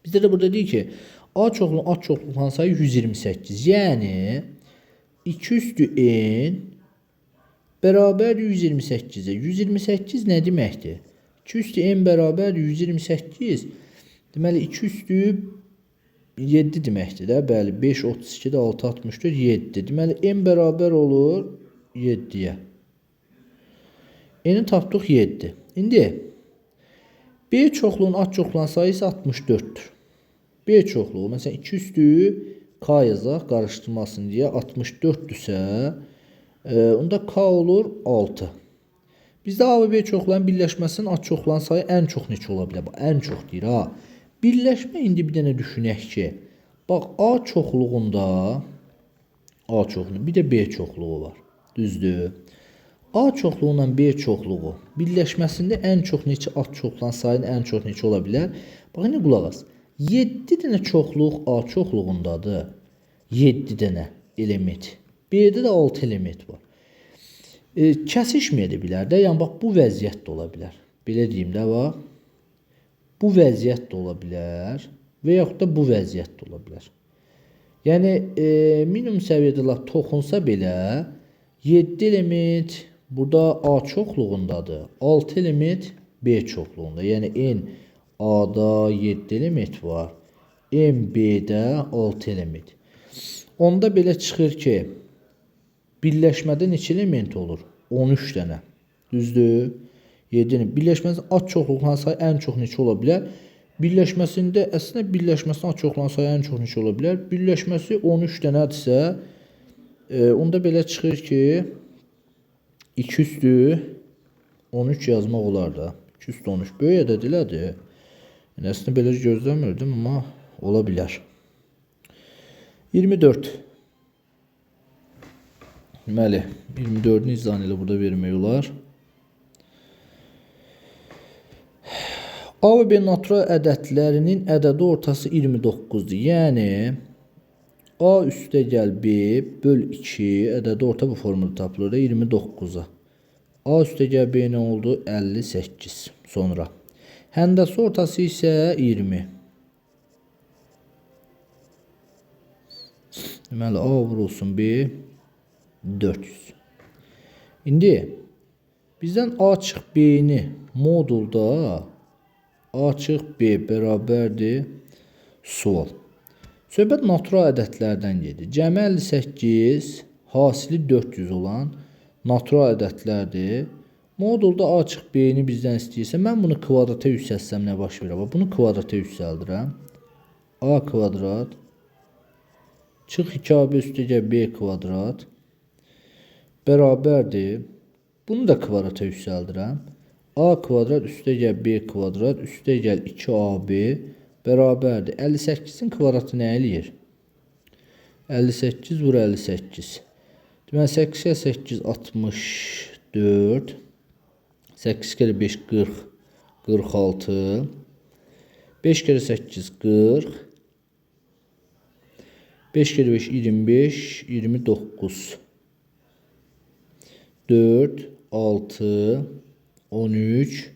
S1: bizdə də burada deyir ki, at çoxluğunun sayı 128. Yəni 2 üstü n bərabər 128'e. 128 nə deməkdir? 2 üstü n bərabər 128. Deməli 2 üstü 7 deməkdir də. Bəli, 5, 32'də 6, 64, 7. Deməli n bərabər olur 7'yə. N'in tapdıq 7. İndi B çoxluğun at çoxluğunun sayısı 64'dür. B çoxluğu məsələn 2 üstü K yazaq qarışdırmasın deyə 64'dürsə onda K olur 6. Bizdə A və B çoxluğunun birləşməsinin at çoxluğunun sayı ən çox neçə ola bilər? Ən çox deyir ha. Birləşmə indi bir dənə düşünək ki, bax A çoxluğunda bir də B çoxluğu var. Düzdür? A çoxluğundan B çoxluğu birləşməsində ən çox neçə at çoxluğunun sayının ən çox neçə ola bilər? Bax indi qulaq as. 7 dənə çoxluq A çoxluğundadır. 7 dənə element. B'də də 6 element var. Kəsişməyə də bilər də. Yəni bax bu vəziyyət də ola bilər. Belə deyim də bax. Bu vəziyyət də ola bilər və yaxud da bu vəziyyət də ola bilər. Yəni minimum səviyyədə lap toxunsa belə 7 element burada A çoxluğundadır. 6 element B çoxluğunda. Yəni n A'da 7 element var. N B'də 6 element. Onda belə çıxır ki, birləşmədə neçə element olur? 13 dənə. Düzdür? 7 dənə. Birləşməsində at çoxluğunun sayı ən çox neçə ola bilər? Birləşməsində əslində birləşməsində at çoxluğunun sayı ən çox neçə ola bilər? Birləşməsi 13 dənədirsə, onda belə çıxır ki, 2 üstü 13 yazmaq olar da. 2 üstü 13 böyük ədəd elədir. Yəni əslində belə gözləmirdim, amma ola bilər. 24. Deməli, 24'ün izahını ilə burada vermək olar. A və B natural ədədlərinin ədədi ortası 29'dur. Yəni A üstəgəl B böl 2 ədədi orta bu formada tapılır da 29'a. A üstəgəl B nə oldu? 58. Sonra həndəsi ortası isə 20. Deməli A vurulsun B 400. İndi bizdən A çıx B'ni modulda A çıx B bərabərdir sual. Söhbət natural ədədlərdən gedir. Cəmi 58, hasili 400 olan natural ədədlərdir. Modulda A çıx B'ni bizdən istəyirsə, mən bunu kvadrata yüksəltsəm nə baş verər? Bunu kvadrata yüksəldirəm. A kvadrat çıx 2AB üstəgəl B kvadrat bərabərdir. Bunu da kvadrata yüksəldirəm. A kvadrat üstəgəl B kvadrat üstəgəl 2AB bərabərdir. 58'in kvadratı nə eləyir? 58 vur 58. Deməli 8 kere 8 64. 8 kere 5 40. 46. 5 kere 8 40. 5 kere 5 25. 29. 4, 6, 13,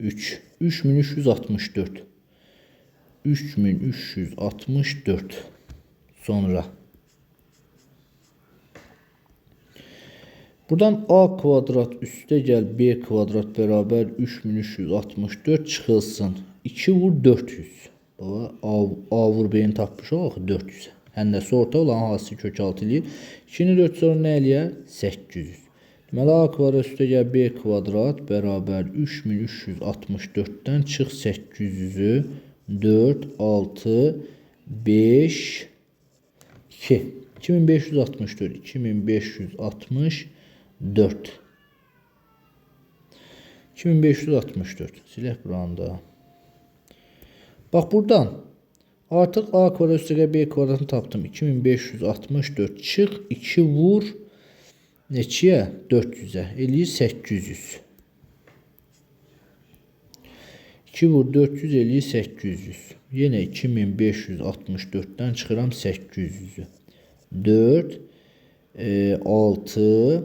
S1: 3. 3364. 3364. Sonra buradan A kvadrat üstəgəl B kvadrat bərabər 3364 çıxılsın. 2 vur 400. Baba A vur B'ni tapmışıq 400. Həndəsi orta olan hasili kök 6 eləyir. 2'ni 4 sonra nə eləyər? 800. Deməli A kvadrat üstəgəl B kvadrat bərabər 3364-dən çıx 800-ü 4, 6, 5, 2. 2564, 2564. 2564. Silək buranda. Bax buradan artıq A kvadrat üstəgəl B kvadratını tapdım. 2564 çıx 2 vur neçəyə? 400'ə. Eləyir 800. 2 vur 400 eləyir 800. Yenə 2564'dən çıxıram 800'ü. 4, 6,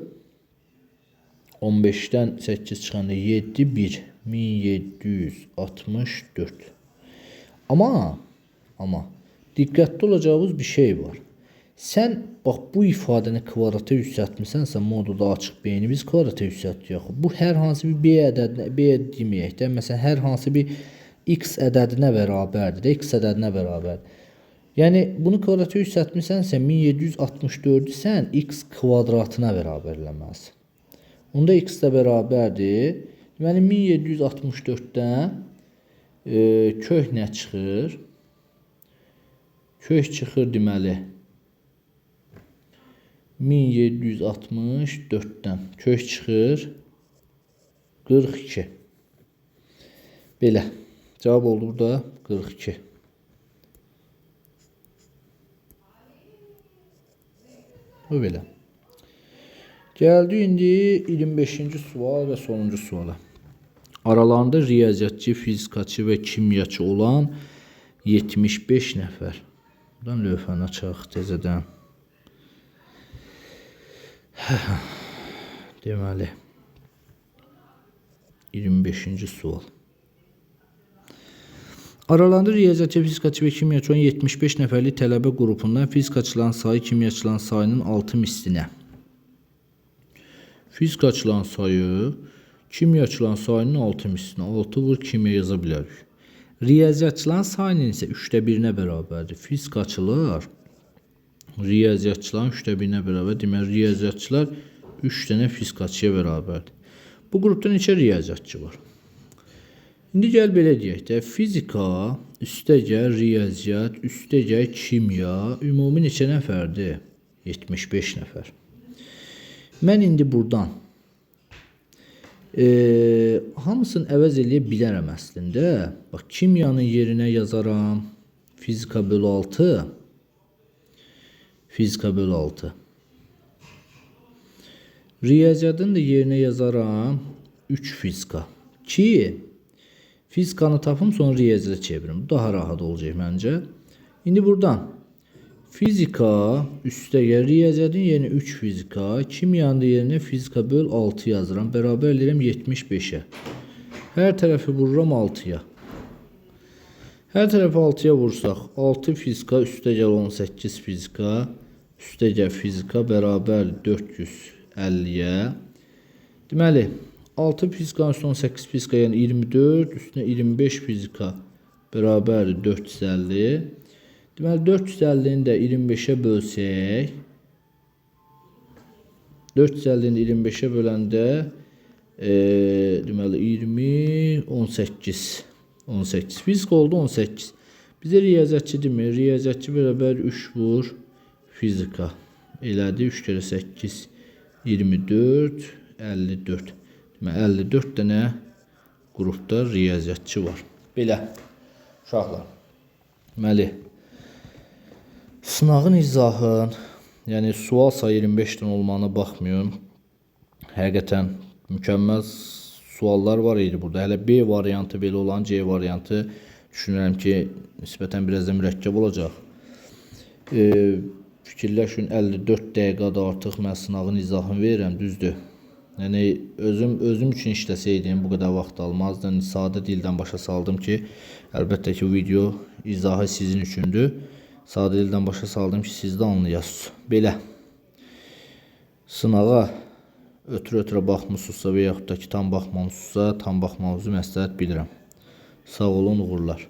S1: 15'dən 8 çıxanda 7, 1. 1764. Ama diqqətli olacağımız bir şey var. Sən bax bu ifadəni kvadrata yüksəltmisənsə modulda açıq b'ni biz kvadrata yüksəltdik. Bu hər hansı bir b ədədinə, b deməyək də, məsələn hər hansı bir x ədədinə bərabərdir, x ədədinə bərabərdir. Yəni bunu kvadrata yüksəltmisənsə 1764'ü sən x kvadratına bərabərləməlisən. Onda x də bərabərdir. Deməli 1764'dən kök nə çıxır? Kök çıxır deməli 1764'dən kök çıxır 42. Belə. Cavab oldu burada 42. Bu belə. Gəldi indi 25-ci sual və sonuncu suala. Aralarında riyaziyyatçı, fizikaçı və kimyaçı olan 75 nəfər. Buradan lövhəni açaq təzədən. Deməli 25-ci sual. Aralarında riyaziyyatçı, fizikaçı və kimyaçı olan 75 nəfərlik tələbə qrupundan fizikaçıların sayı kimyaçıların sayının 6 mislinə. Fizikaçıların sayı kimyaçıların sayının 6 mislinə. 6 vur kimya yaza bilərik. Riyaziyyatçıların sayının isə 3'də 1-nə bərabərdir. Fizikaçılar riyaziyyatçıların 3'də 1-nə bərabər. Deməli riyaziyyatçılar 3 dənə fizikaçıya bərabərdir. Bu qrupda neçə riyaziyyatçı var? İndi gəl belə deyək də, fizika, üstəgəl riyaziyyat, üstəgəl kimya, ümumi neçə nəfərdir? 75 nəfər. Mən indi buradan hamısını əvəz eləyə bilərəm əslində. Bax, kimyanın yerinə yazaram fizika bölü 6. Fizika bölü 6. Riyaziyyatın da yerinə yazaram 3 fizika. Ki fizikanı tapım sonra riyaziyyata çevirim. Bu daha rahat olacaq məncə. İndi buradan fizika üstəgəl riyaziyyatın yerinə 3 fizika, kimyanın da yerinə fizika böl 6 yazıram. Bərabər edirəm 75'ə. Hər tərəfi vururam 6'ya. Hər tərəfi 6'ya vursaq 6 fizika üstəgəl 18 fizika üstəgəl fizika bərabər 450'yə. Deməli 6 fizikanın üstünə 18 fizika yəni 24 üstünə 25 fizika bərabər 450. Deməli 450'ni də 25'ə bölsək 450'ni 25'ə böləndə deməli 20 18 fizika oldu 18. Bizə riyaziyyatçı demir. Riyaziyyatçı bərabər 3 vur fizika. Elədi 3 kere 8 24 54. Deməli 54 dənə qrupda riyaziyyatçı var. Belə uşaqlar. Deməli sınağın izahın, yəni sual sayı 25'dən olmağına baxmıyorum. Həqiqətən mükəmməl suallar var idi burada. Hələ B variantı belə olan, C variantı düşünürəm ki, nisbətən biraz da mürəkkəb olacaq. Fikirləşin 54 dəqiqədə artıq mən sınağın izahını verirəm, düzdür. Yəni özüm üçün işləsəydim bu qədər vaxt almazdı. Sadə dildən başa saldım ki, əlbəttə ki, video izahı sizin üçündür. Sadə dildən başa saldım ki, siz də anlayasınız. Belə sınağa ötürə baxmısınızsa və yaxud da ki, tam baxmamısınızsa, tam baxmamızı məsləhət bilirəm. Sağ olun, uğurlar.